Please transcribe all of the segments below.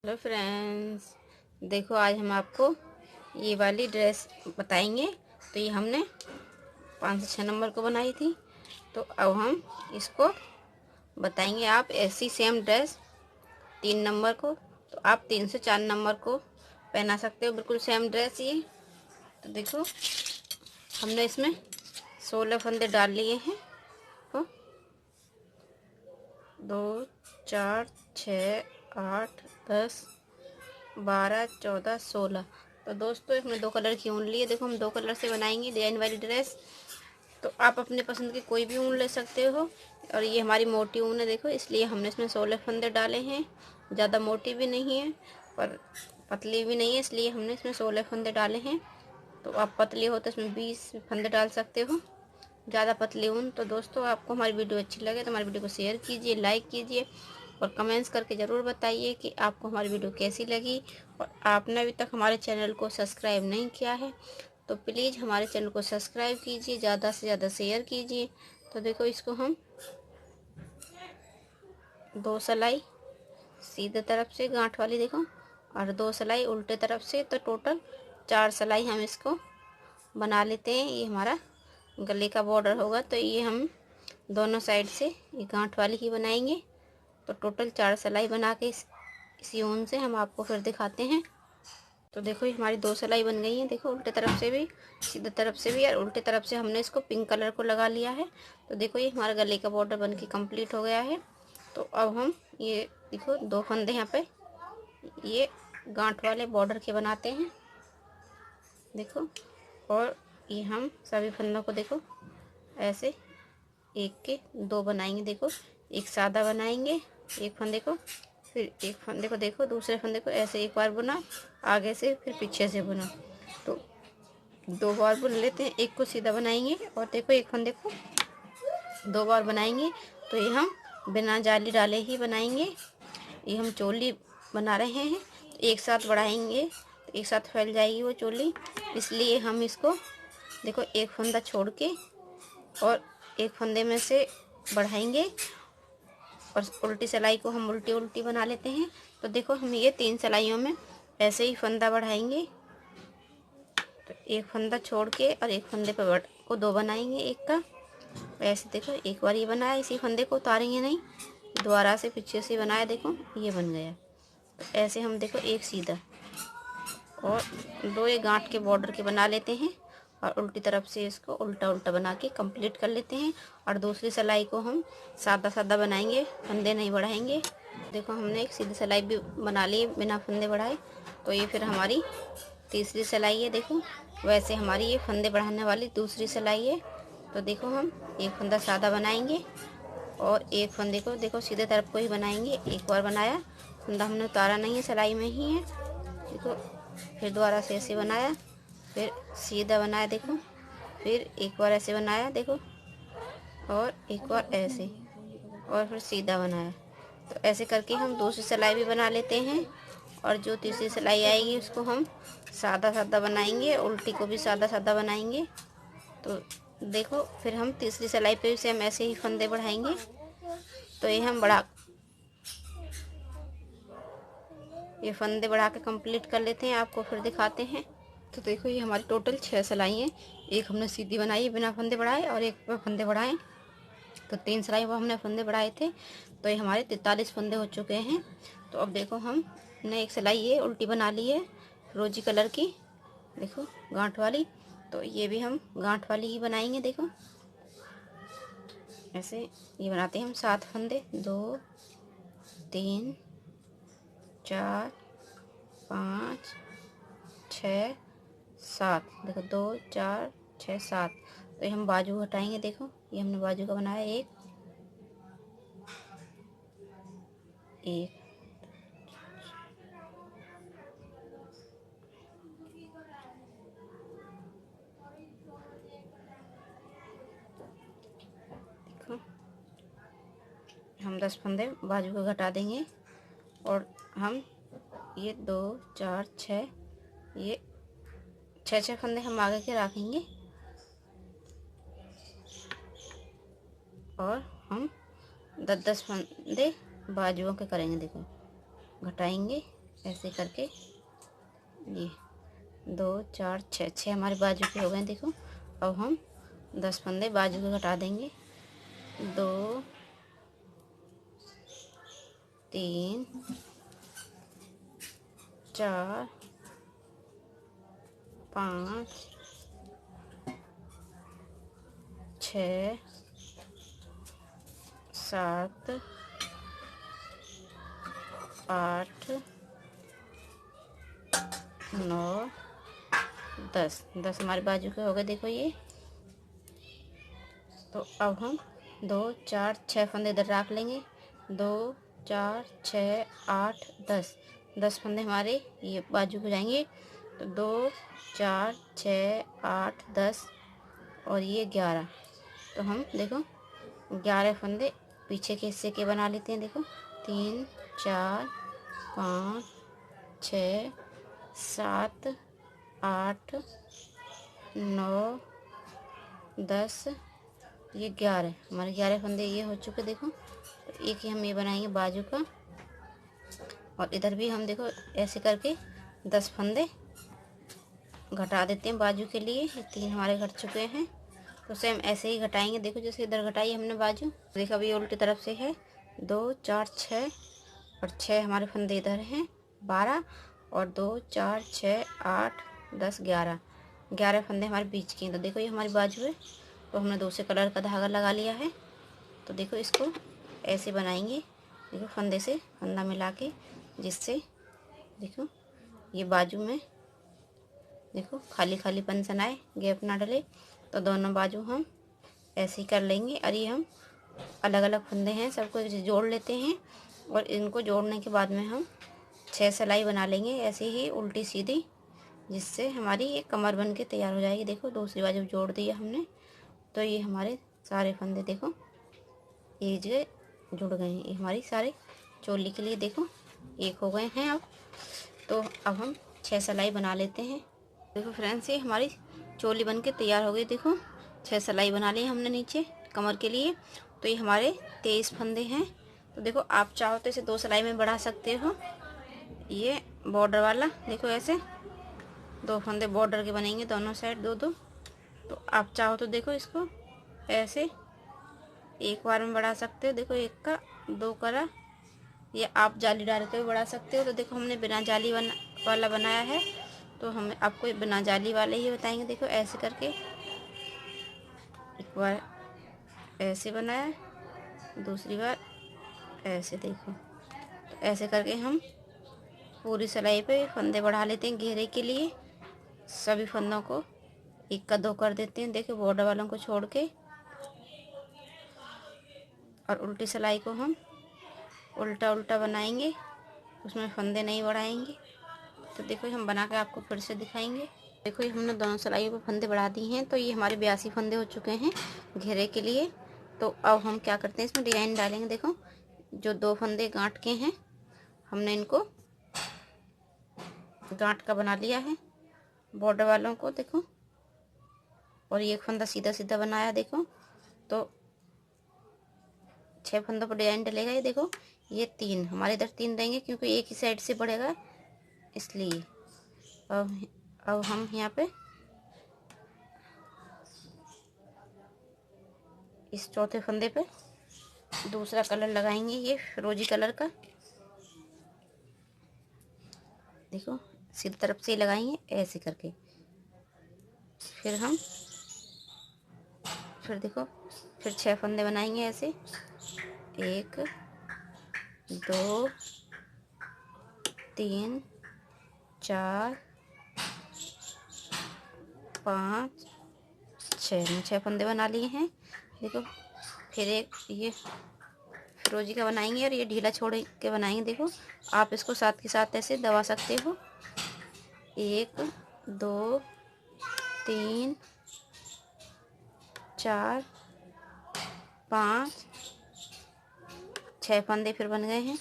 Hello friends, देखो आज हम आपको ये वाली ड्रेस बताएंगे। तो ये हमने 5 से 6 नंबर को बनाई थी। तो अब हम इसको बताएंगे। आप ऐसी सेम ड्रेस 3 नंबर को, तो आप 3 से 4 नंबर को पहना सकते हो। बिल्कुल सेम ड्रेस ये। तो देखो हमने इसमें 16 फंदे डाल लिए हैं। तो 2 4 6 8 10 12 14 16। तो दोस्तों इसमें 2 कलर की ऊन ली है। देखो हम 2 कलर से बनाएंगे डिजाइन वाली ड्रेस। तो आप अपने पसंद की कोई भी ऊन ले सकते हो। और ये हमारी मोटी ऊन है देखो, इसलिए हमने इसमें 16 फंदे डाले हैं। ज़्यादा मोटी भी नहीं है पर पतली भी नहीं है, इसलिए हमने इसमें 16 फंदे डाले हैं। तो आप पतली हो तो इसमें 20 फंदे डाल सकते हो, ज़्यादा पतली ऊन। तो दोस्तों आपको हमारी वीडियो अच्छी लगे तो हमारी वीडियो को शेयर कीजिए, लाइक कीजिए और कमेंट्स करके ज़रूर बताइए कि आपको हमारी वीडियो कैसी लगी। और आपने अभी तक हमारे चैनल को सब्सक्राइब नहीं किया है तो प्लीज़ हमारे चैनल को सब्सक्राइब कीजिए, ज़्यादा से ज़्यादा शेयर कीजिए। तो देखो इसको हम 2 सिलाई सीधे तरफ से गांठ वाली देखो, और 2 सिलाई उल्टे तरफ से, तो टोटल 4 सिलाई हम इसको बना लेते हैं। ये हमारा गले का बॉर्डर होगा, तो ये हम दोनों साइड से ये गांठ वाली ही बनाएंगे। तो टोटल 4 सिलाई बना के इसी ऊन से हम आपको फिर दिखाते हैं। तो देखो ये हमारी 2 सिलाई बन गई है। देखो उल्टे तरफ से भी, सीधे तरफ से भी, और उल्टे तरफ से हमने इसको पिंक कलर को लगा लिया है। तो देखो ये हमारा गले का बॉर्डर बन के कम्प्लीट हो गया है। तो अब हम ये देखो 2 फंदे यहाँ पे ये गांठ वाले बॉर्डर के बनाते हैं देखो। और ये हम सभी फंदों को देखो ऐसे एक के 2 बनाएंगे। देखो एक सादा बनाएंगे एक फंदे को, फिर एक फंदे को देखो दूसरे फंदे को ऐसे एक बार बुना, आगे से फिर पीछे से बुना। तो 2 बार बुन लेते हैं, एक को सीधा बनाएंगे और देखो एक फंदे को 2 बार बनाएंगे। तो ये हम बिना जाली डाले ही बनाएंगे। ये हम चोली बना रहे हैं, तो एक साथ बढ़ाएंगे तो एक साथ फैल जाएगी वो चोली, इसलिए हम इसको देखो एक फंदा छोड़ के और एक फंदे में से बढ़ाएंगे और उल्टी सिलाई को हम उल्टी उल्टी बना लेते हैं। तो देखो हम ये 3 सिलाइयों में ऐसे ही फंदा बढ़ाएंगे। तो एक फंदा छोड़ के और एक फंदे पर को 2 बनाएंगे एक का। ऐसे देखो एक बार ये बनाया, इसी फंदे को उतारेंगे नहीं, दोबारा से पीछे से बनाया, देखो ये बन गया। तो ऐसे हम देखो एक सीधा और 2 ये गांठ के बॉर्डर के बना लेते हैं और उल्टी तरफ से इसको उल्टा उल्टा बना के कंप्लीट कर लेते हैं। और दूसरी सिलाई को हम सादा सादा बनाएंगे, फंदे नहीं बढ़ाएंगे। देखो हमने एक सीधी सिलाई भी बना ली बिना फंदे बढ़ाए। तो ये फिर हमारी तीसरी सिलाई है देखो। वैसे हमारी ये फंदे बढ़ाने वाली दूसरी सिलाई है। तो देखो हम एक फंदा सादा बनाएंगे और एक फंदे को देखो सीधे तरफ को ही बनाएंगे। एक बार बनाया, फंदा हमने उतारा नहीं है, सिलाई में ही है देखो। फिर दोबारा से ऐसे बनाया, फिर सीधा बनाया देखो, फिर एक बार ऐसे बनाया देखो, और एक बार ऐसे, और फिर सीधा बनाया। तो ऐसे करके हम दूसरी सिलाई भी बना लेते हैं। और जो तीसरी सिलाई आएगी उसको हम सादा सादा बनाएंगे, उल्टी को भी सादा सादा बनाएंगे। तो देखो फिर हम तीसरी सिलाई पे भी सेम ऐसे ही फंदे बढ़ाएंगे। तो ये फंदे बढ़ा के कंप्लीट कर लेते हैं, आपको फिर दिखाते हैं। तो देखो ये हमारी टोटल 6 सिलाई हैं। एक हमने सीधी बनाई बिना फंदे बढ़ाए और एक पे फंदे बढ़ाए। तो 3 सिलाई वो हमने फंदे बढ़ाए थे। तो ये हमारे 43 फंदे हो चुके हैं। तो अब देखो हमने एक सिलाई ये उल्टी बना ली है रोजी कलर की देखो, गांठ वाली। तो ये भी हम गांठ वाली ही बनाएंगे देखो। ऐसे ये बनाते हैं हम 7 फंदे, 2 3 4 5 6 7 देखो, 2 4 6 7। तो ये हम बाजू हटाएंगे देखो, ये हमने बाजू का बनाया एक देखो। हम 10 फंदे बाजू को घटा देंगे और हम ये 2 4 6 ये 6 फंदे हम आगे के रखेंगे और हम 10 फंदे बाजुओं के करेंगे देखो, घटाएंगे ऐसे करके ये 2 4 6 6 हमारे बाजू के हो गए। देखो अब हम 10 फंदे बाजू के घटा देंगे। 2 3 4 5 6 7 8 9 10 10 हमारे बाजू के हो गए। देखो ये तो अब हम 2 4 6 फंदे इधर रख लेंगे। 2 4 6 8 10 10 फंदे हमारे ये बाजू को जाएंगे। तो 2 4 6 8 10 और ये 11। तो हम देखो 11 फंदे पीछे के हिस्से के बना लेते हैं। देखो 3 4 5 6 7 8 9 10 ये 11 हमारे 11 फंदे ये हो चुके। देखो तो एक ही हम ये बनाएंगे बाजू का, और इधर भी हम देखो ऐसे करके 10 फंदे घटा देते हैं बाजू के लिए। ये 3 हमारे घट चुके हैं। तो सेम ऐसे ही घटाएंगे। देखो जैसे इधर घटाई हमने बाजू, देखो अभी उल्टी तरफ से है। 2 4 6 और 6 हमारे फंदे इधर हैं 12 और 2 4 6 8 10 11 11 फंदे हमारे बीच के हैं। तो देखो ये हमारी बाजू है। तो हमने दूसरे कलर का धागा लगा लिया है। तो देखो इसको ऐसे बनाएंगे। देखो फंदे से फंदा मिला के, जिससे देखो ये बाजू में देखो खाली खाली पन आए, गैप ना डले। तो दोनों बाजू हम ऐसे ही कर लेंगे। और ये हम अलग अलग फंदे हैं सबको जोड़ लेते हैं, और इनको जोड़ने के बाद में हम 6 सिलाई बना लेंगे ऐसे ही उल्टी सीधी, जिससे हमारी ये कमर बन के तैयार हो जाएगी। देखो दूसरी बाजू जोड़ दिया हमने। तो ये हमारे सारे फंदे देखो एक जगह जुड़ गए हैं। ये हमारी सारे चोली के लिए देखो एक हो गए हैं। अब तो अब हम 6 सिलाई बना लेते हैं। देखो फ्रेंड्स ये हमारी चोली बन के तैयार हो गई। देखो 6 सिलाई बना ली हमने नीचे कमर के लिए। तो ये हमारे 23 फंदे हैं। तो देखो आप चाहो तो इसे 2 सिलाई में बढ़ा सकते हो। ये बॉर्डर वाला देखो ऐसे 2 फंदे बॉर्डर के बनेंगे दोनों साइड 2 2। तो आप चाहो तो देखो इसको ऐसे एक बार में बढ़ा सकते हो। देखो 1 का 2 करा, ये आप जाली डाल के भी बढ़ा सकते हो। तो देखो हमने बिना जाली वाला बनाया है, तो हम आपको बिना जाली वाले ही बताएंगे। देखो ऐसे करके एक बार ऐसे बनाया, दूसरी बार ऐसे। देखो तो ऐसे करके हम पूरी सिलाई पे फंदे बढ़ा लेते हैं घेरे के लिए। सभी फंदों को 1 का 2 कर देते हैं। देखो बॉर्डर वालों को छोड़ के, और उल्टी सिलाई को हम उल्टा उल्टा बनाएंगे, उसमें फंदे नहीं बढ़ाएंगे। तो देखो हम बना के आपको फिर से दिखाएंगे। देखो ये हमने दोनों सिलाइयों पे फंदे बढ़ा दी हैं। तो ये हमारे 82 फंदे हो चुके हैं घेरे के लिए। तो अब हम क्या करते हैं इसमें डिजाइन डालेंगे। देखो जो 2 फंदे गांठ के हैं हमने इनको गांठ का बना लिया है बॉर्डर वालों को। देखो और ये 1 फंदा सीधा सीधा बनाया। देखो तो 6 फंदों पर डिजाइन डलेगा। ये देखो ये 3 हमारे इधर 3 रहेंगे क्योंकि एक ही साइड से बढ़ेगा इसलिए। अब हम यहाँ पे इस चौथे फंदे पे दूसरा कलर लगाएंगे, ये फिरोजी कलर का। देखो सीधी तरफ से लगाएंगे ऐसे करके। फिर देखो फिर 6 फंदे बनाएंगे ऐसे। 1 2 3 4 5 6 फंदे बना लिए हैं। देखो फिर एक ये फिरोजी का बनाएंगे और ये ढीला छोड़ के बनाएंगे। देखो आप इसको साथ के साथ ऐसे दबा सकते हो। 1 2 3 4 5 6 फंदे फिर बन गए हैं।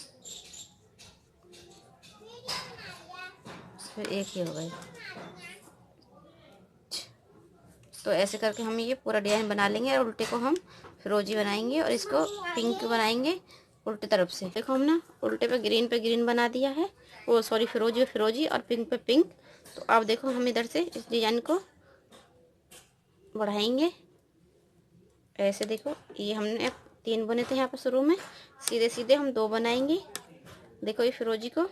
फिर एक ही हो गए। तो ऐसे करके हम ये पूरा डिजाइन बना लेंगे और उल्टे को हम फिरोजी बनाएंगे और इसको पिंक बनाएंगे। उल्टी तरफ से। देखो हमने उल्टे पे ग्रीन बना दिया है, वो सॉरी फिरोजी पे फिरोजी और पिंक पे पिंक। तो अब देखो हम इधर से इस डिजाइन को बढ़ाएंगे ऐसे। देखो ये हमने 3 बुने थे यहाँ पर शुरू में, सीधे सीधे हम 2 बनाएंगे। देखो ये फिरोजी को,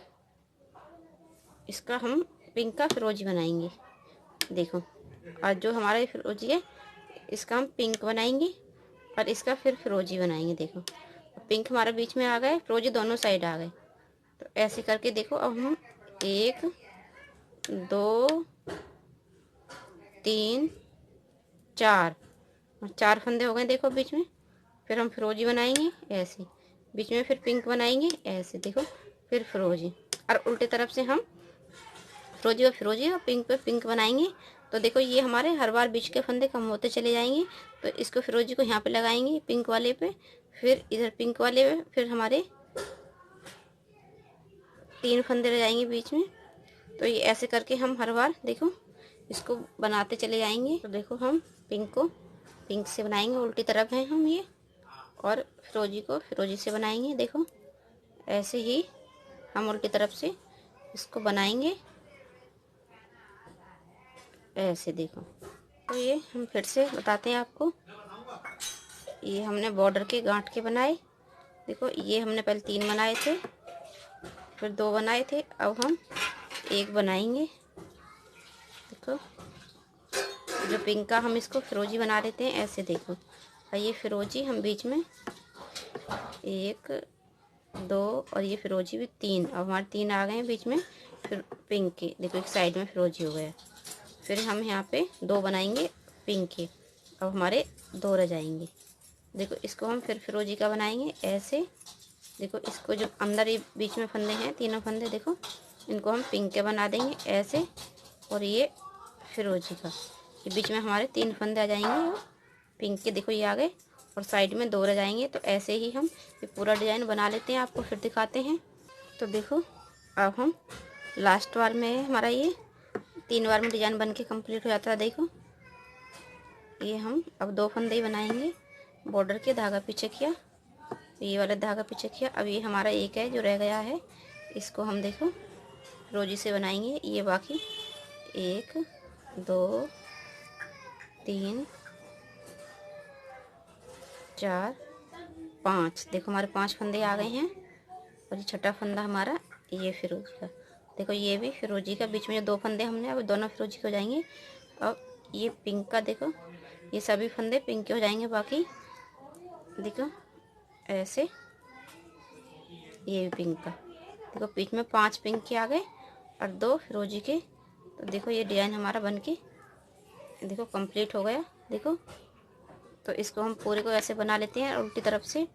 इसका हम पिंक का फिरोजी बनाएंगे। देखो और जो हमारा ये फिरोजी है इसका हम पिंक बनाएंगे और इसका फिर फिरोजी बनाएंगे। देखो पिंक हमारा बीच में आ गए, फिरोजी दोनों साइड आ गए। तो ऐसे करके देखो अब हम 1 2 3 4 और 4 फंदे हो गए देखो बीच में। फिर हम फिरोजी बनाएंगे ऐसे, बीच में फिर पिंक बनाएंगे ऐसे। देखो फिर फिरोजी, और उल्टे तरफ से हम फिरोजी और पिंक पे पिंक बनाएंगे। तो देखो ये हमारे हर बार बीच के फंदे कम होते चले जाएंगे। तो इसको फिरोजी को यहाँ पे लगाएंगे पिंक वाले पे, फिर इधर पिंक वाले पे, फिर हमारे 3 फंदे रह जाएंगे बीच में। तो ये ऐसे करके हम हर बार देखो इसको बनाते चले जाएंगे। तो देखो हम पिंक को पिंक से बनाएंगे, उल्टी तरफ है हम ये, और फिरोजी को फिरोजी से बनाएंगे। देखो ऐसे ही हम उल्टी तरफ से इसको बनाएंगे ऐसे। देखो तो ये हम फिर से बताते हैं आपको। ये हमने बॉर्डर के गांठ के बनाए। देखो ये हमने पहले 3 बनाए थे, फिर 2 बनाए थे, अब हम 1 बनाएंगे। देखो जो पिंक का हम इसको फिरोजी बना लेते हैं ऐसे। देखो और ये फिरोजी हम बीच में 1 2 और ये फिरोजी भी 3, अब हमारे 3 आ गए हैं बीच में। फिर पिंक के देखो एक साइड में फिरोजी हो गया। फिर हम यहाँ पे 2 बनाएंगे पिंक के, अब हमारे 2 रह जाएंगे। देखो इसको हम फिर फिरोजी का बनाएंगे ऐसे। देखो इसको जो अंदर ये बीच में फंदे हैं 3 फंदे, देखो इनको हम पिंक के बना देंगे ऐसे, और ये फिरोजी का, ये बीच में हमारे 3 फंदे आ जाएंगे और पिंक के देखो ये आ गए, और साइड में 2 रह जाएंगे। तो ऐसे ही हम ये पूरा डिज़ाइन बना लेते हैं, आपको फिर दिखाते हैं। तो देखो अब हम लास्ट बार में हमारा ये 3 बार में डिज़ाइन बन के कम्प्लीट हो जाता है। देखो ये हम अब 2 फंदे ही बनाएंगे, बॉर्डर के धागा पीछे किया, ये वाला धागा पीछे किया। अब ये हमारा एक है जो रह गया है, इसको हम देखो फिरोजी से बनाएंगे। ये बाकी 1 2 3 4 5, देखो हमारे 5 फंदे आ गए हैं, और ये छठा फंदा हमारा ये फिरोजी का। देखो ये भी फिरोजी का, बीच में जो 2 फंदे हमने अब दोनों फिरोजी के हो जाएंगे। अब ये पिंक का, देखो ये सभी फंदे पिंक के हो जाएंगे बाकी। देखो ऐसे, ये भी पिंक का, देखो बीच में 5 पिंक के आ गए और 2 फिरोजी के। तो देखो ये डिज़ाइन हमारा बन के देखो कंप्लीट हो गया। देखो तो इसको हम पूरे को ऐसे बना लेते हैं, उल्टी तरफ से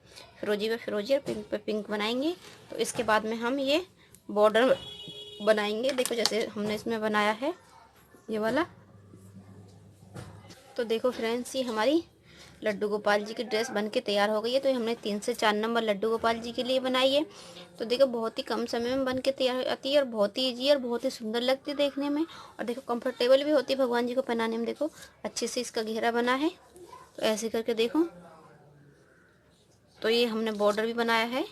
फिरोजी पे फिरोजी और पिंक पे पिंक बनाएंगे। तो इसके बाद में हम ये बॉर्डर बनाएंगे, देखो जैसे हमने इसमें बनाया है ये वाला। तो देखो फ्रेंड्स ये हमारी लड्डू गोपाल जी की ड्रेस बनके तैयार हो गई है। तो हमने 3 से 4 नंबर लड्डू गोपाल जी के लिए बनाई है। तो देखो बहुत ही कम समय में बनके तैयार हो जाती है, और बहुत ही ईजी और बहुत ही सुंदर लगती है देखने में, और देखो कंफर्टेबल भी होती है भगवान जी को पहनाने में। देखो अच्छे से इसका घेरा बना है, तो ऐसे करके देखो। तो ये हमने बॉर्डर भी बनाया है,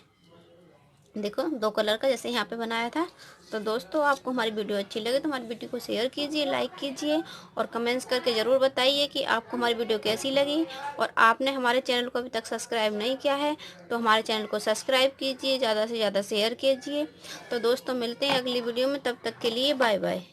देखो 2 कलर का जैसे यहाँ पे बनाया था। तो दोस्तों आपको हमारी वीडियो अच्छी लगे तो हमारी वीडियो को शेयर कीजिए, लाइक कीजिए, और कमेंट्स करके ज़रूर बताइए कि आपको हमारी वीडियो कैसी लगी। और आपने हमारे चैनल को अभी तक सब्सक्राइब नहीं किया है तो हमारे चैनल को सब्सक्राइब कीजिए, ज़्यादा से ज़्यादा शेयर कीजिए। तो दोस्तों मिलते हैं अगली वीडियो में, तब तक के लिए बाय बाय।